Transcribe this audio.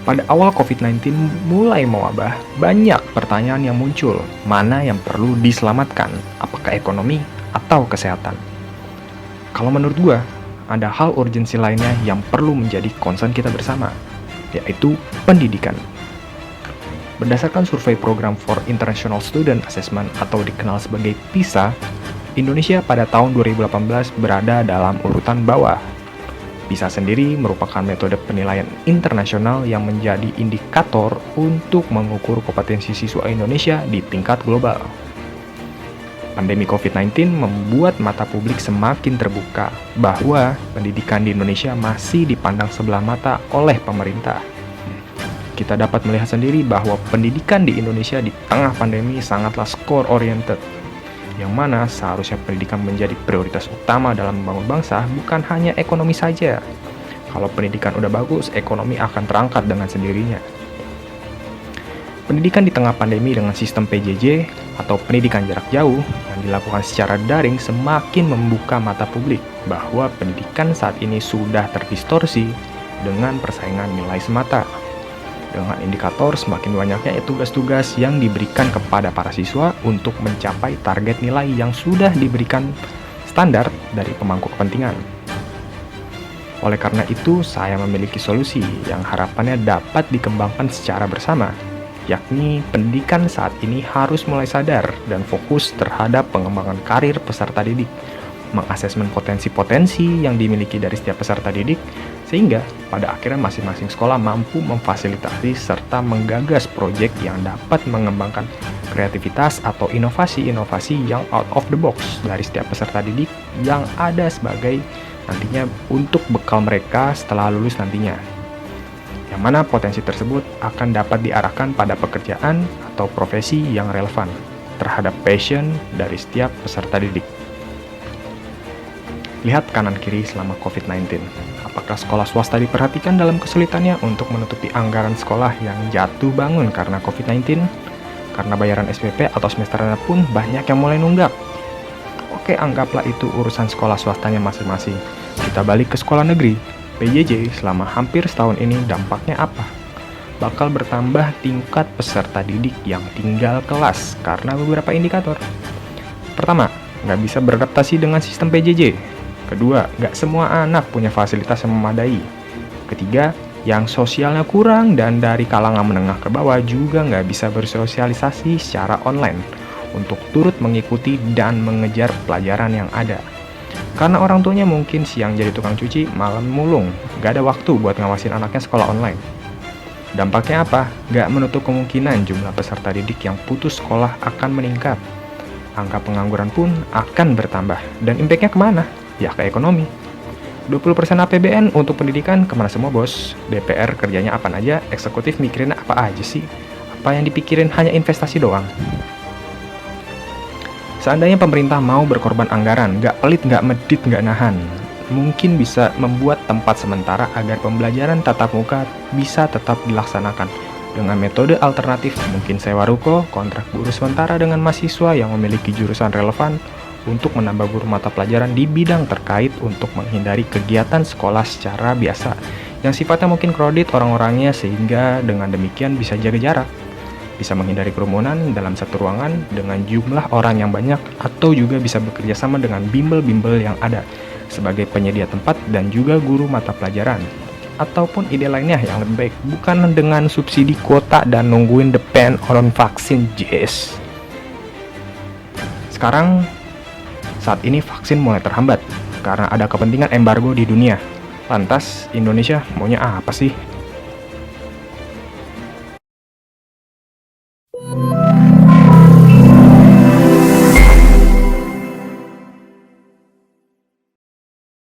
Pada awal COVID-19 mulai mewabah, banyak pertanyaan yang muncul. Mana yang perlu diselamatkan? Apakah ekonomi atau kesehatan? Kalau menurut gua, ada hal urgensi lainnya yang perlu menjadi concern kita bersama, yaitu pendidikan. Berdasarkan survei Program for International Student Assessment atau dikenal sebagai PISA, Indonesia pada tahun 2018 berada dalam urutan bawah. PISA sendiri merupakan metode penilaian internasional yang menjadi indikator untuk mengukur kompetensi siswa Indonesia di tingkat global. Pandemi COVID-19 membuat mata publik semakin terbuka bahwa pendidikan di Indonesia masih dipandang sebelah mata oleh pemerintah. Kita dapat melihat sendiri bahwa pendidikan di Indonesia di tengah pandemi sangatlah score-oriented, yang mana seharusnya pendidikan menjadi prioritas utama dalam membangun bangsa, bukan hanya ekonomi saja. Kalau pendidikan udah bagus, ekonomi akan terangkat dengan sendirinya. Pendidikan di tengah pandemi dengan sistem PJJ atau pendidikan jarak jauh yang dilakukan secara daring semakin membuka mata publik bahwa pendidikan saat ini sudah terdistorsi dengan persaingan nilai semata. Dengan indikator semakin banyaknya tugas-tugas yang diberikan kepada para siswa untuk mencapai target nilai yang sudah diberikan standar dari pemangku kepentingan. Oleh karena itu, saya memiliki solusi yang harapannya dapat dikembangkan secara bersama, yakni pendidikan saat ini harus mulai sadar dan fokus terhadap pengembangan karir peserta didik, mengasesmen potensi-potensi yang dimiliki dari setiap peserta didik, sehingga pada akhirnya masing-masing sekolah mampu memfasilitasi serta menggagas proyek yang dapat mengembangkan kreativitas atau inovasi-inovasi yang out of the box dari setiap peserta didik yang ada sebagai nantinya untuk bekal mereka setelah lulus nantinya. Yang mana potensi tersebut akan dapat diarahkan pada pekerjaan atau profesi yang relevan terhadap passion dari setiap peserta didik. Lihat kanan kiri selama COVID-19. Apakah sekolah swasta diperhatikan dalam kesulitannya untuk menutupi anggaran sekolah yang jatuh bangun karena COVID-19? Karena bayaran SPP atau semesteran pun banyak yang mulai nunggak. Oke, anggaplah itu urusan sekolah swastanya masing-masing. Kita balik ke sekolah negeri. PJJ selama hampir setahun ini dampaknya apa? Bakal bertambah tingkat peserta didik yang tinggal kelas karena beberapa indikator. Pertama, nggak bisa beradaptasi dengan sistem PJJ. Kedua, nggak semua anak punya fasilitas yang memadai. Ketiga, yang sosialnya kurang dan dari kalangan menengah ke bawah juga nggak bisa bersosialisasi secara online untuk turut mengikuti dan mengejar pelajaran yang ada. Karena orang tuanya mungkin siang jadi tukang cuci, malam mulung, nggak ada waktu buat ngawasin anaknya sekolah online. Dampaknya apa? Nggak menutup kemungkinan jumlah peserta didik yang putus sekolah akan meningkat. Angka pengangguran pun akan bertambah. Dan impact-nya kemana? Ya ke ekonomi. 20% APBN untuk pendidikan kemana semua bos? DPR kerjanya apa aja? Eksekutif mikirin apa aja sih? Apa yang dipikirin hanya investasi doang? Seandainya pemerintah mau berkorban anggaran, nggak pelit, nggak medit, nggak nahan, mungkin bisa membuat tempat sementara agar pembelajaran tatap muka bisa tetap dilaksanakan dengan metode alternatif, mungkin sewa ruko, kontrak guru sementara dengan mahasiswa yang memiliki jurusan relevan untuk menambah guru mata pelajaran di bidang terkait untuk menghindari kegiatan sekolah secara biasa yang sifatnya mungkin crowded orang-orangnya, sehingga dengan demikian bisa jaga jarak, bisa menghindari kerumunan dalam satu ruangan dengan jumlah orang yang banyak, atau juga bisa bekerja sama dengan bimbel-bimbel yang ada sebagai penyedia tempat dan juga guru mata pelajaran. Ataupun ide lainnya yang lebih baik, bukan dengan subsidi kuota dan nungguin depend on vaksin, yes. Sekarang saat ini vaksin mulai terhambat karena ada kepentingan embargo di dunia. Lantas Indonesia maunya apa sih?